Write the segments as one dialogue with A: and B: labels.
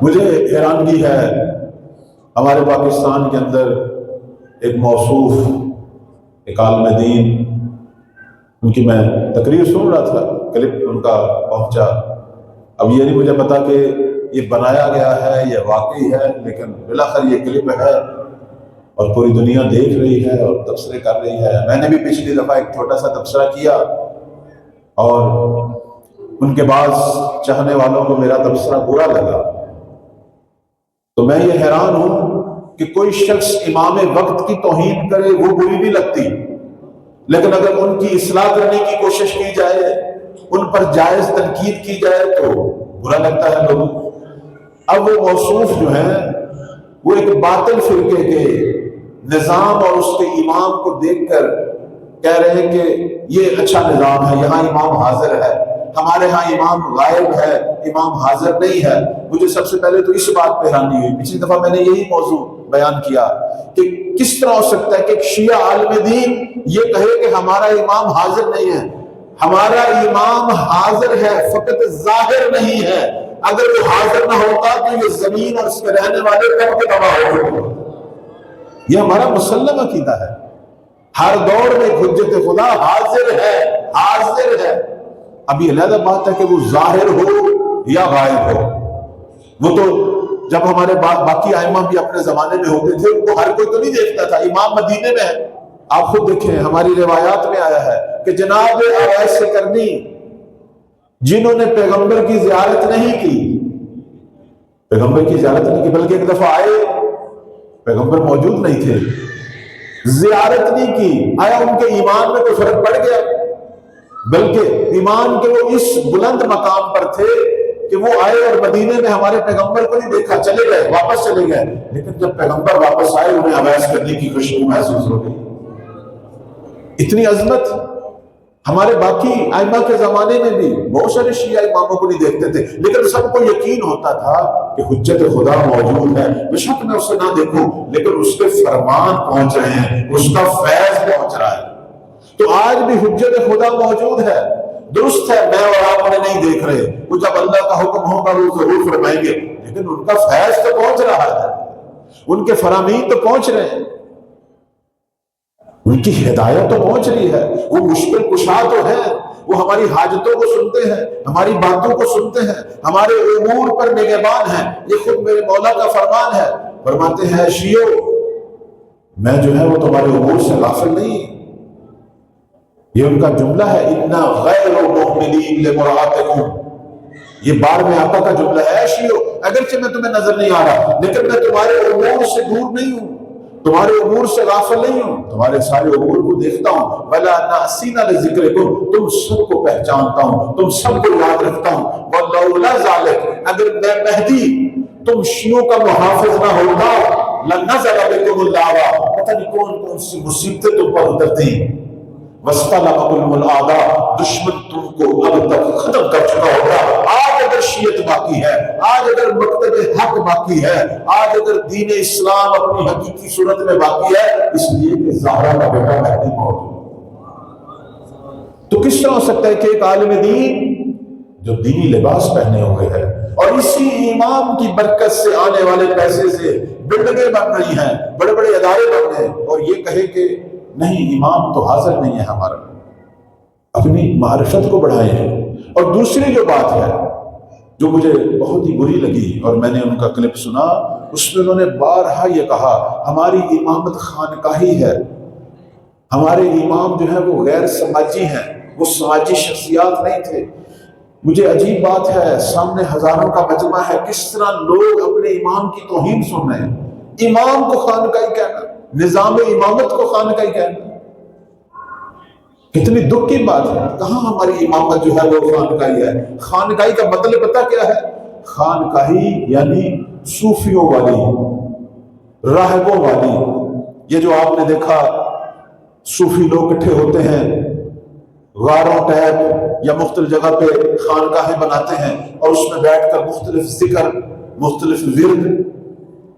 A: مجھے حیرانگی ہے، ہمارے پاکستان کے اندر ایک موصوف، ایک عالم دین، ان کی میں تقریر سن رہا تھا، کلپ ان کا پہنچا۔ اب یہ نہیں مجھے پتا کہ یہ بنایا گیا ہے یا واقعی ہے، لیکن بالآخر یہ کلپ ہے اور پوری دنیا دیکھ رہی ہے اور تبصرے کر رہی ہے۔ میں نے بھی پچھلی دفعہ ایک چھوٹا سا تبصرہ کیا اور ان کے بعض چاہنے والوں کو میرا تبصرہ برا لگا، تو میں یہ حیران ہوں کہ کوئی شخص امام وقت کی توہین کرے وہ بری نہیں لگتی، لیکن اگر ان کی اصلاح کرنے کی کوشش کی جائے، ان پر جائز تنقید کی جائے تو برا لگتا ہے لوگوں کو۔ اب وہ موصوف جو ہیں وہ ایک باطل فرقے کے نظام اور اس کے امام کو دیکھ کر کہہ رہے ہیں کہ یہ اچھا نظام ہے، یہاں امام حاضر ہے، ہمارے ہاں امام غائب ہے، امام حاضر نہیں ہے۔ مجھے سب سے پہلے تو اس بات پہ حیرانی ہوئی، پچھلی دفعہ میں نے یہی موضوع بیان کیا کہ کس طرح ہو سکتا ہے کہ ایک شیعہ عالم دین یہ کہے کہ ہمارا امام حاضر نہیں ہے۔ ہمارا امام حاضر ہے، فقط ظاہر نہیں ہے۔ اگر وہ حاضر نہ ہوتا تو یہ زمین اور اس کے رہنے والے کب کے تباہ ہو گئے۔ یہ ہمارا مسلم عقیدہ ہے، ہر دور میں حجت خدا حاضر ہے، حاضر ہے۔ اب یہ علیحدہ بات ہے کہ وہ ظاہر ہو یا غائب ہو، وہ تو جب ہمارے باقی ائمہ بھی اپنے زمانے میں ہوتے تھے ان کو ہر کوئی تو نہیں دیکھتا تھا۔ امام مدینے میں ہے، آپ خود دیکھیں، ہماری روایات میں آیا ہے کہ جناب اویس قرنی جنہوں نے پیغمبر کی زیارت نہیں کی، پیغمبر کی زیارت نہیں کی، بلکہ ایک دفعہ آئے، پیغمبر موجود نہیں تھے، زیارت نہیں کی، آیا ان کے ایمان میں کوئی فرق پڑ گیا؟ بلکہ ایمان کے وہ اس بلند مقام پر تھے کہ وہ آئے اور مدینے میں ہمارے پیغمبر کو نہیں دیکھا، چلے گئے، واپس چلے گئے، لیکن جب پیغمبر واپس آئے انہیں اویس کرنے کی خوشبو محسوس ہو گئی۔ اتنی عظمت ہمارے باقی ائمہ کے زمانے میں بھی بہت سارے شیعہ اماموں کو نہیں دیکھتے تھے، لیکن سب کو یقین ہوتا تھا کہ حجت خدا موجود ہے، بے شک میں اسے نہ دیکھوں لیکن اس کے فرمان پہنچ رہے ہیں، اس کا فیض پہنچ رہا ہے۔ تو آج بھی حجت خدا موجود ہے، درست ہے میں اور آپ انہیں نہیں دیکھ رہے، وہ جب اللہ کا حکم ہوگا وہ ضرور فرمائیں گے، لیکن ان کا فیض تو پہنچ رہا ہے، ان کے فرامین تو پہنچ رہے ہیں، ان کی ہدایت تو پہنچ رہی ہے، وہ مشکل کشا تو ہے، وہ ہماری حاجتوں کو سنتے ہیں، ہماری باتوں کو سنتے ہیں، ہمارے امور پر نگہبان ہیں۔ یہ خود میرے مولا کا فرمان ہے، فرماتے ہیں شیعو میں جو ہے وہ تمہارے امور سے غافل نہیں۔ یہ ان کا جملہ ہے، اِنَّا غَيْرُ مُؤْمِنِينَ لِمُرَاعَتِكُمْ، یہ بار میں آقا کا جملہ ہے۔ شیعو اگرچہ میں تمہیں نظر نہیں آ رہا لیکن میں تمہارے امور سے دور نہیں ہوں، تمہارے امور سے غافل نہیں ہوں، تمہارے سارے امور کو دیکھتا ہوں۔ وَلَا نَأْسِينَ لِذِكْرِكُمْ، تم سب کو پہچانتا ہوں، تم سب کو یاد رکھتا ہوں۔ وَلَوْلَا ذَلِكَ، اگر میں مہدی تم شیعوں کا محافظ نہ ہوتا، لَنَزَلَ بِكُمُ اللَّعْوَ، پتہ نہیں کون کون سی مصیبتیں تم پر اترتی۔ وَاسْتَلَمَكُمُ الْأَعْدَاءُ، دشمن تم کو اب تک ختم کر چکا ہوگا۔ آج اگر شیعت باقی ہے، آج اگر مکتب حق باقی ہے، آج اگر دین اسلام اپنی حقیقی صورت میں باقی ہے، اس لیے کہ زہرا کا بیٹا مہدی موجود ہے۔ تو کس طرح ہو سکتا ہے کہ ایک عالم دین جو دینی لباس پہنے ہوئے ہے اور اسی امام کی برکت سے آنے والے پیسے سے بلڈنگیں بن رہی ہیں، بڑے بڑے ادارے بن رہے ہیں، اور یہ کہے کہ نہیں امام تو حاضر نہیں ہے ہمارا؟ اپنی معرفت کو بڑھائیں۔ اور دوسری جو بات ہے جو مجھے بہت ہی بری لگی اور میں نے ان کا کلپ سنا، اس میں انہوں نے بارہا یہ کہا ہماری امامت خانقاہی ہے، ہمارے امام جو ہے وہ غیر سماجی ہیں، وہ سماجی شخصیات نہیں تھے۔ مجھے عجیب بات ہے، سامنے ہزاروں کا مجمع ہے، کس طرح لوگ اپنے امام کی توہین سن رہے ہیں۔ امام کو خانقاہی کہنا، نظام امامت کو خانقاہی کہنا، کتنی دکھ کی بات ہے۔ کہاں ہماری امامت جو ہے وہ خانقاہی ہے؟ خانقاہی کا مطلب پتہ کیا ہے؟ خانقاہی یعنی صوفیوں والی، راہبوں والی۔ یہ جو آپ نے دیکھا صوفی لوگ اکٹھے ہوتے ہیں غاروں ٹیپ یا مختلف جگہ پہ خانقاہیں بناتے ہیں اور اس میں بیٹھ کر مختلف ذکر، مختلف ورد۔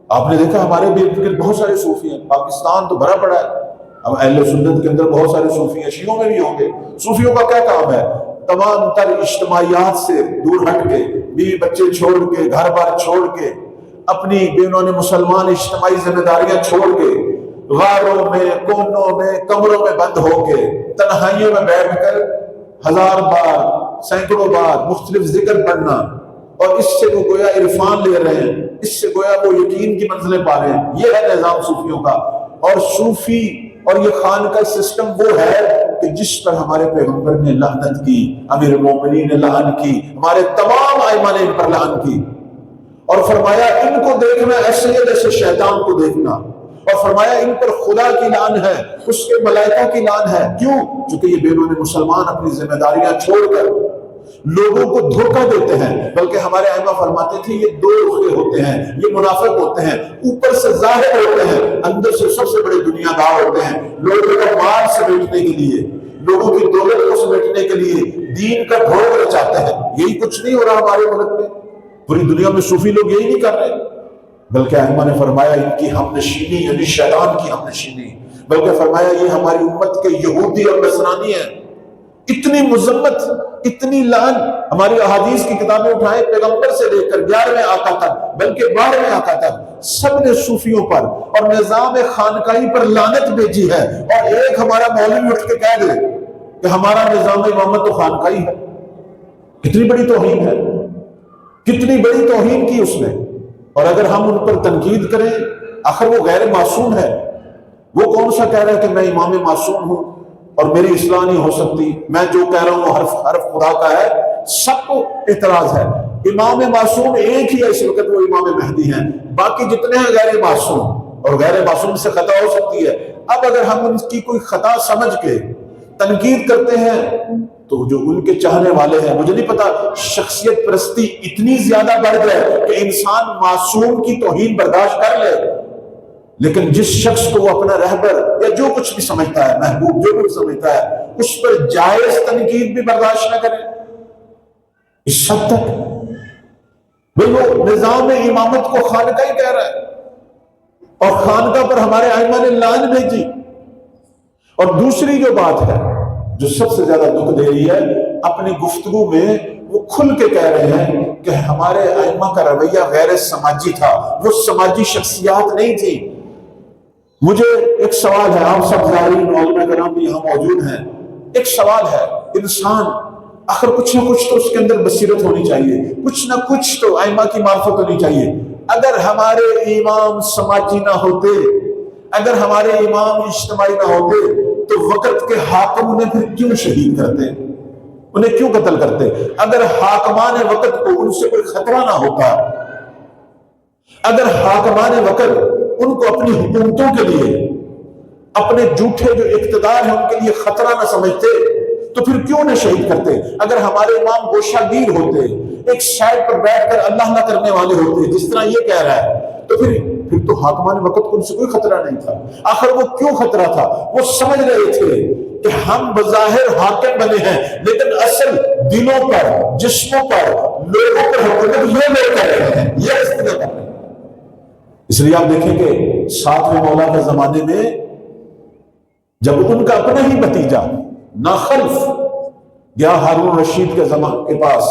A: آپ نے دیکھا ہمارے بھی بہت سارے صوفی ہیں، پاکستان تو بھرا پڑا ہے، اب اہل سنت کے اندر بہت سارے صوفی ہیں، شیعوں میں بھی ہوں گے۔ صوفیوں کا کیا کام ہے؟ تمام تر اجتماعیات سے دور ہٹ کے بیوی بچے چھوڑ کے، گھر بار چھوڑ کے، اپنی انہوں نے مسلمان اجتماعی ذمہ داریاں چھوڑ کے، غاروں میں، کونوں میں، کمروں میں بند ہو کے، تنہائیوں میں بیٹھ کر 1000 بار، سینکڑوں بار مختلف ذکر پڑھنا، اور اس سے وہ گویا عرفان لے رہے ہیں، اس سے گویا وہ یقین کی منزلیں پا رہے ہیں۔ یہ ہے نظام صوفیوں کا۔ اور صوفی اور یہ خان کا سسٹم وہ ہے کہ جس پر ہمارے پیغمبر نے لعنت کی، امیر المومنین نے لعن کی، ہمارے تمام ائمہ نے ان پر لعن کی، اور فرمایا ان کو دیکھنا ایسے ہے جیسے شیطان کو دیکھنا، اور فرمایا ان پر خدا کی لعن ہے، اس کے ملائکہ کی لعن ہے۔ کیوں؟ چونکہ یہ بے لون مسلمان اپنی ذمہ داریاں چھوڑ کر لوگوں کو دھوکہ دیتے ہیں، بلکہ ہمارے ائمہ فرماتے تھے یہ دو رخے ہوتے ہیں، یہ منافق ہوتے ہیں، اوپر سے ظاہر ہوتے ہیں، اندر سے سب سے بڑے دنیا دار ہوتے ہیں، لوگوں کا مال سمیٹنے کے لیے، لوگوں کی دولت کو سمیٹنے کے لیے دین کا بھوگ رچاتے ہیں۔ یہی کچھ نہیں ہو رہا ہمارے ملک میں، پوری دنیا میں صوفی لوگ یہی نہیں کر رہے، بلکہ ائمہ نے فرمایا ان کی ہم نشینی یعنی شیطان کی ہم نشینی، بلکہ فرمایا یہ ہماری امت کے یہودی اور نصرانی ہیں۔ اتنی مذمت، اتنی لعن، ہماری احادیث کی کتابیں اٹھائیں، پیغمبر سے لے کر 11ویں آقا تک، بلکہ 12ویں آقا تک، سب نے صوفیوں پر اور نظام خانقاہی پر لعنت بھیجی ہے۔ اور ایک ہمارا مولوی اٹھ کے کہہ دے کہ ہمارا نظام امامت تو خانقاہی ہے، کتنی بڑی توہین ہے، کتنی بڑی توہین کی اس نے۔ اور اگر ہم ان پر تنقید کریں، آخر وہ غیر معصوم ہے، وہ کون سا کہہ رہا ہے کہ میں امام معصوم ہوں اور میری اصلاح نہیں ہو سکتی، میں جو کہہ رہا ہوں وہ حرف خدا کا ہے؟ سب کو اعتراض ہے۔ امام معصوم ایک ہی ہے اس وقت، وہ امام مہدی ہیں، باقی جتنے ہیں غیر معصوم، اور غیر معصوم سے خطا ہو سکتی ہے۔ اب اگر ہم ان کی کوئی خطا سمجھ کے تنقید کرتے ہیں تو جو ان کے چاہنے والے ہیں، مجھے نہیں پتا، شخصیت پرستی اتنی زیادہ بڑھ جائے کہ انسان معصوم کی توہین برداشت کر لے، لیکن جس شخص کو وہ اپنا رہبر یا جو کچھ بھی سمجھتا ہے، محبوب جو کچھ سمجھتا ہے، اس پر جائز تنقید بھی برداشت نہ کرے، اس حد تک بھئی وہ نظام امامت کو خانقاہی کہہ رہا ہے، اور خانقاہ پر ہمارے ائمہ نے لعن بھیجی۔ اور دوسری جو بات ہے جو سب سے زیادہ دکھ دے رہی ہے، اپنی گفتگو میں وہ کھل کے کہہ رہے ہیں کہ ہمارے ائمہ کا رویہ غیر سماجی تھا، وہ سماجی شخصیات نہیں تھی۔ مجھے ایک سوال ہے، آپ سب زائرین علماء کرام بھی یہاں موجود ہیں، ایک سوال ہے، انسان آخر کچھ نہ کچھ تو اس کے اندر بصیرت ہونی چاہیے، کچھ نہ کچھ تو ائمہ کی معرفت ہونی چاہیے۔ اگر ہمارے امام سماجی نہ ہوتے، اگر ہمارے امام اجتماعی نہ ہوتے، تو وقت کے حاکم انہیں پھر کیوں شہید کرتے، انہیں کیوں قتل کرتے؟ اگر حاکمان وقت کو ان سے کوئی خطرہ نہ ہوتا، اگر حاکمان وقت ان کو اپنی حکومتوں کے لیے، اپنے جھوٹے جو اقتدار ہیں ان کے لیے خطرہ نہ سمجھتے، تو پھر کیوں نہ شہید کرتے؟ اگر ہمارے امام گوشہ گیر ہوتے، ایک سائڈ پر بیٹھ کر اللہ نہ کرنے والے ہوتے، جس طرح یہ کہہ رہا ہے، تو پھر تو حاکمان وقت کو ان سے کوئی خطرہ نہیں تھا۔ آخر وہ کیوں خطرہ تھا؟ وہ سمجھ رہے تھے کہ ہم بظاہر حاکم بنے ہیں، لیکن اصل دلوں پر، جسموں پر، لوگوں پر حکومت یہ لوگ کر رہے ہیں، یہ اس طرح کر رہے ہیں۔ اس لیے آپ دیکھیں کہ 7ویں مولا کے زمانے میں جب ان کا اپنا ہی بھتیجا ناخلف گیا ہارون رشید کے پاس،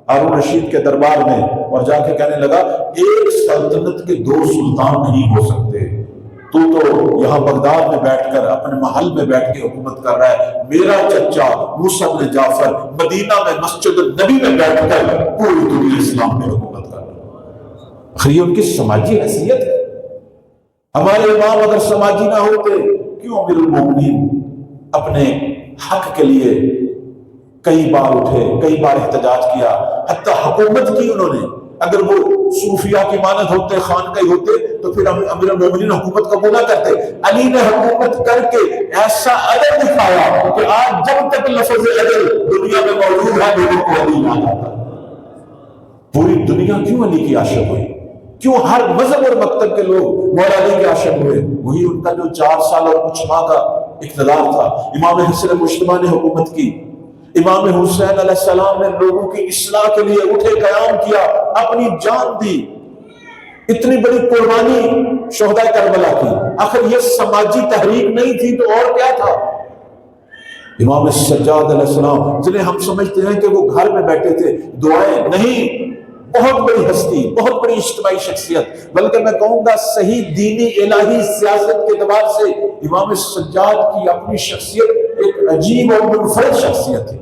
A: ہارون رشید کے دربار میں، اور جا کے کہنے لگا ایک سلطنت کے 2 سلطان نہیں ہو سکتے، تو یہاں بغداد میں بیٹھ کر اپنے محل میں بیٹھ کے حکومت کر رہا ہے، میرا چچا موسیٰ بن جعفر مدینہ میں مسجد النبی میں بیٹھ کر پوری دنیا اسلام میں حکومت کر رہا ہے۔ یہ ان کی سماجی حیثیت ہے۔ ہمارے امام اگر سماجی نہ ہوتے، کیوں امیر المومنین اپنے حق کے لیے کئی بار اٹھے، کئی بار احتجاج کیا، حتیٰ حکومت کی انہوں نے۔ اگر وہ صوفیہ کی مانند ہوتے، خانقاہی ہوتے، تو پھر امیر المومنین حکومت قبول نہ کرتے۔ علی نے حکومت کر کے ایسا عدل دکھایا کہ آج جب تک لفظ عدل دنیا میں موجود ہے، لوگوں کو علی یاد آتا ہے۔ پوری دنیا کیوں علی کی عاشق ہوئی؟ کیوں ہر مذہب اور مکتب کے لوگ مولا علی کے عاشق ہوئے؟ وہی ان کا جو 4 سال اور کچھ ماہ کا اقتدار تھا۔ امام حسن مجتبیٰ نے حکومت کی، امام حسین علیہ السلام نے لوگوں کی اصلاح کے لیے اٹھے قیام کیا، اپنی جان دی، اتنی بڑی قربانی شہداء کربلا کی۔ آخر یہ سماجی تحریک نہیں تھی تو اور کیا تھا؟ امام سجاد علیہ السلام جنہیں ہم سمجھتے ہیں کہ وہ گھر میں بیٹھے تھے، دعائیں نہیں، بہت بڑی ہستی، بہت بڑی اجتماعی شخصیت، بلکہ میں کہوں گا صحیح دینی الہی سیاست کے اعتبار سے امام سجاد کی اپنی شخصیت ایک عجیب اور منفرد شخصیت ہے۔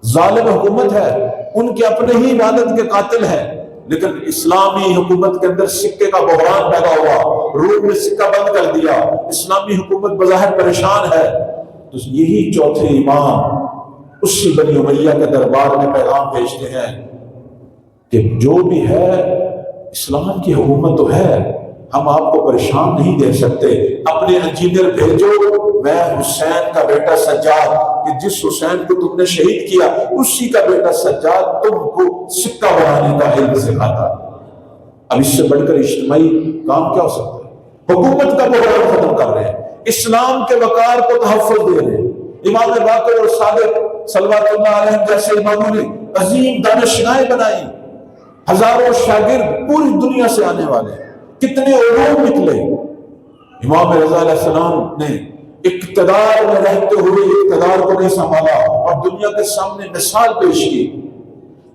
A: ظالم حکومت ہے، ان کے اپنے ہی والد کے قاتل ہیں، لیکن اسلامی حکومت کے اندر سکے کا بحران پیدا ہوا، روم نے سکہ بند کر دیا، اسلامی حکومت بظاہر پریشان ہے، تو یہی چوتھے امام اسی بنی امیہ کے دربار میں پیغام بھیجتے ہیں کہ جو بھی ہے اسلام کی حکومت تو ہے، ہم آپ کو پریشان نہیں دے سکتے، اپنے انجینئر بھیجو، میں حسین کا بیٹا سجاد، کہ جس حسین کو تم نے شہید کیا اسی کا بیٹا سجاد تم کو سکہ بنانے کا علم سکھاتا۔ اب اس سے بڑھ کر اجتماعی کام کیا ہو سکتا ہے؟ حکومت کا بحران ختم کر رہے ہیں، اسلام کے وقار کو تحفظ دے رہے ہیں۔ امام باقر اور صادق صلوات اللہ علیہ جیسے اماموں نے عظیم دانشگاہیں بنائی، ہزاروں شاگرد پوری دنیا سے آنے والے، کتنے علوم نکلے۔ امام رضا علیہ السلام نے اقتدار میں رہتے ہوئے اقتدار کو نہیں سنبھالا اور دنیا کے سامنے مثال پیش کی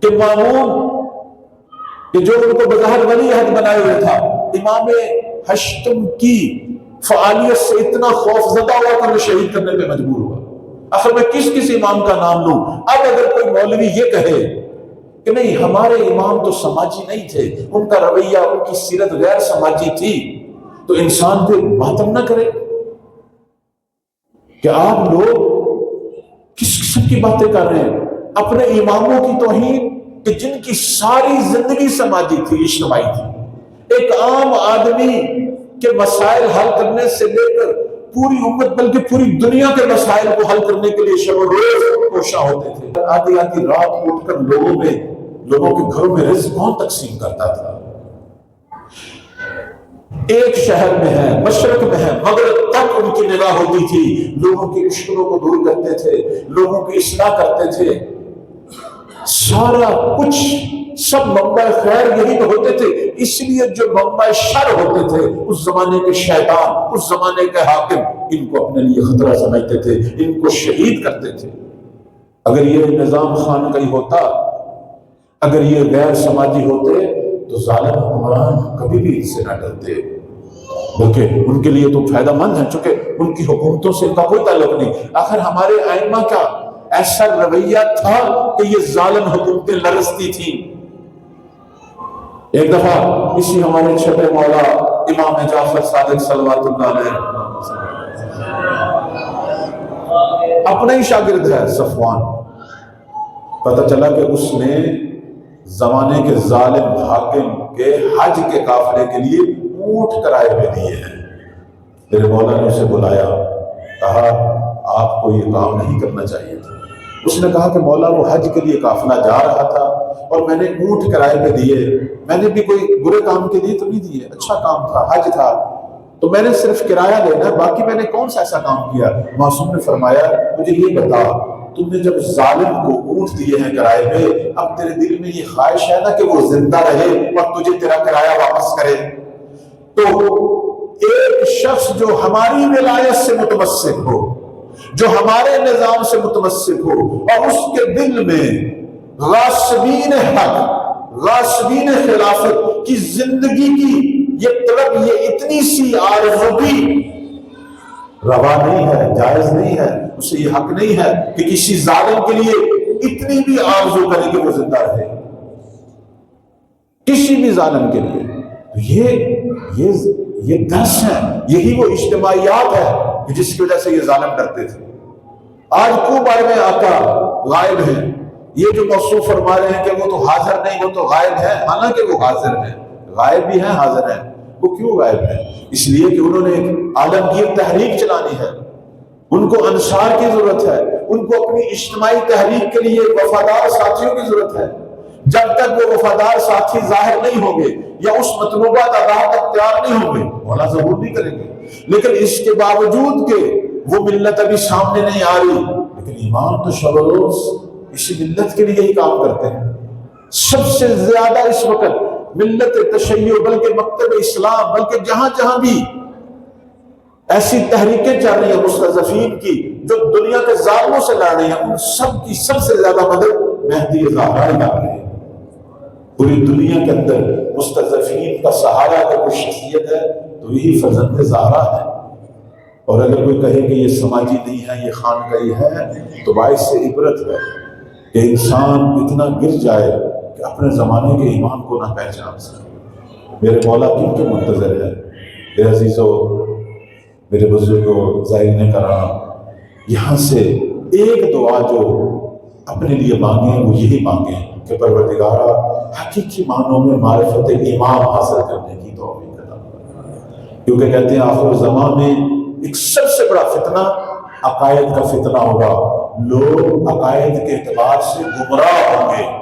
A: کہ مامون کہ جو ان کو بظاہر ولی عہد بنائے ہوئے تھا، امام ہشتم کی فعالیت سے اتنا خوف زدہ ہوا کہ انہیں شہید کرنے پہ مجبور ہوا۔ آخر میں کس امام کا نام لوں؟ اب اگر کوئی مولوی یہ کہے کہ نہیں ہمارے امام تو سماجی نہیں تھے، ان کا رویہ، ان کی سیرت غیر سماجی تھی، تو انسان پہ ماتم نہ کرے کہ آپ لوگ کس قسم کی باتیں کر رہے ہیں؟ اپنے اماموں کی توہین کہ جن کی ساری زندگی سماجی تھی، اجتماعی تھی، ایک عام آدمی کے مسائل حل کرنے سے لے کر پوری امت بلکہ پوری دنیا کے مسائل کو حل کرنے کے لیے شب و روز کوشاں ہوتے تھے۔ آدھی آدھی رات اٹھ کر لوگوں کے گھروں میں رزق کون تقسیم کرتا تھا؟ ایک شہر میں ہے، مشرق میں ہے، مغرب تک ان کی نگاہ ہوتی تھی، لوگوں کی مشکلوں کو دور کرتے تھے، لوگوں کی اصلاح کرتے تھے، سارا کچھ سب منبع خیر یہی تو ہوتے تھے۔ اس لیے جو منبع شر ہوتے تھے، اس زمانے کے شیطان، اس زمانے کے حاکم، ان کو اپنے لیے خطرہ سمجھتے تھے، ان کو شہید کرتے تھے۔ اگر یہ نظام خانقاہی ہوتا، اگر یہ غیر سماجی ہوتے تو ظالم حکمران کبھی بھی ان سے نہ ڈرتے، بلکہ ان کے لیے تو فائدہ مند ہے، چونکہ ان کی حکومتوں سے ان کا کوئی تعلق نہیں۔ آخر ہمارے ائمہ کا ایسا رویہ تھا کہ یہ ظالم حکومتیں لرزتی تھیں۔ ایک دفعہ اسی ہمارے چھٹے مولا امام جعفر صادق صلوات اللہ علیہ اپنا ہی شاگرد ہے صفوان، پتہ چلا کہ اس نے زمانے کے ظالم حاکم کے حج کے قافلے کے لیے اونٹ کرائے پہ دیے ہیں۔ میرے مولا نے اسے بلایا، کہا آپ کو یہ کام نہیں کرنا چاہیے تھا۔ اس نے کہا کہ مولا وہ حج کے لیے قافلہ جا رہا تھا اور میں نے اونٹ کرائے پہ دیے، میں نے بھی کوئی برے کام کے لیے تو نہیں دیے، اچھا کام تھا، حج تھا، تو میں نے صرف کرایہ لینا، باقی میں نے کون سا ایسا کام کیا؟ معصوم نے فرمایا مجھے یہ بتا، تم نے جب ظالم کو اونٹ دیے ہیں کرائے پہ، اب تیرے دل میں یہ خواہش ہے نا کہ وہ زندہ رہے اور تجھے تیرا کرایہ واپس کرے؟ تو ایک شخص جو ہماری ولایت سے متمسک ہو، جو ہمارے نظام سے متمسک ہو، اور اس کے دل میں غاصبین حق، غاصبین خلافت کی زندگی کی یہ طلب، یہ اتنی سی آرزو بھی روا نہیں ہے، جائز نہیں ہے، اسے یہ حق نہیں ہے کہ کسی ظالم کے لیے اتنی بھی آرزو کرے کہ وہ زندہ رہے، کسی بھی ظالم کے لیے۔ یہ درس ہے، یہی وہ اجتماعیات ہے جس کی وجہ سے یہ ظالم ڈرتے تھے۔ آج کو بارے میں آقا غائب ہیں، یہ جو موصوف فرما رہے ہیں کہ وہ تو حاضر نہیں، وہ تو غائب ہے، حالانکہ وہ حاضر ہیں، غائب بھی ہیں، حاضر ہیں۔ وہ کیوں غائب ہیں؟ اس لیے کہ انہوں نے ایک عالمگیر تحریک چلانی ہے، ان کو انصار کی ضرورت ہے، ان کو اپنی اجتماعی تحریک کے لیے وفادار ساتھیوں کی ضرورت ہے۔ جب تک وہ وفادار ساتھی ظاہر نہیں ہوں گے یا اس مطلوبہ تعداد تک تیار نہیں ہوں گے، مولا ظہور نہیں کریں گے۔ لیکن اس کے باوجود کہ وہ ملت ابھی سامنے نہیں آ رہی، لیکن امام تو شب و روز اسی ملت کے لیے ہی کام کرتے ہیں۔ سب سے زیادہ اس وقت ملت تشیع، بلکہ مکتب اسلام، بلکہ جہاں جہاں بھی ایسی تحریکیں چل رہی ہیں مستضعفین کی جو دنیا کے ظالموں سے لڑ رہی ہیں، ان سب کی سب سے زیادہ مدد مہدی زہرا کر رہی ہے۔ پوری دنیا کے اندر مستضعفین کا سہارا اگر کوئی شخصیت ہے تو یہی فرزند زہرا ہے۔ اور اگر کوئی کہے کہ یہ سماجی نہیں ہے، یہ خانقاہی ہے، تو باعث سے عبرت ہے کہ انسان اتنا گر جائے کہ اپنے زمانے کے ایمان کو نہ پہچان سکے۔ میرے مولا کن کے منتظر ہے؟ میرے عزیزو، میرے بزرگوں، زائرین کرام، یہاں سے ایک دعا جو اپنے لیے مانگیں وہ یہی مانگیں کہ پروردگارا حقیقی معنوں میں معرفت امام حاصل کرنے کی توفیق عطا فرما۔ کیونکہ کہتے ہیں آخر زمان میں ایک سب سے بڑا فتنہ عقائد کا فتنہ ہوگا، لوگ عقائد کے اعتبار سے گمراہ ہوں گے۔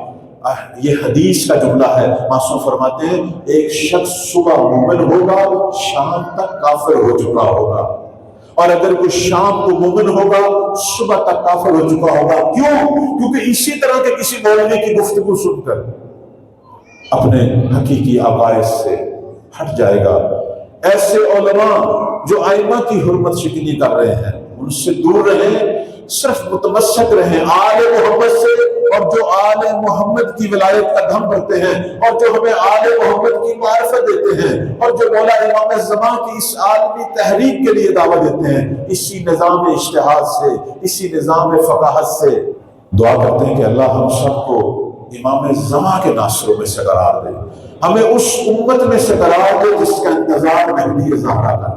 A: یہ حدیث کا جملہ ہے، معصوم فرماتے ہیں ایک شخص صبح مومن ہوگا، شام تک کافر ہو چکا ہوگا، اور اگر کوئی شام کو مومن ہوگا صبح تک کافر ہو چکا ہوگا۔ کیوں؟ کیونکہ اسی طرح کے کسی مولوی کی گفتگو سن کر اپنے حقیقی عقائد سے ہٹ جائے گا۔ ایسے علماء جو ائمہ کی حرمت شکنی کر رہے ہیں ان سے دور رہیں، صرف متمسک رہیں آل محمد سے، اور جو آل محمد کی ولایت کا دھم بھرتے ہیں، اور جو ہمیں آل محمد کی معرفت دیتے ہیں، اور جو مولا امام زمان کی اس عالمی تحریک کے لیے دعوت دیتے ہیں، اسی نظام اجتہاد سے، اسی نظام فقاہت سے دعا کرتے ہیں کہ اللہ ہم سب کو امام زمان کے ناصروں میں سے قرار دے، ہمیں اس امت میں سے قرار دے جس کا انتظار مہدی زہرا کا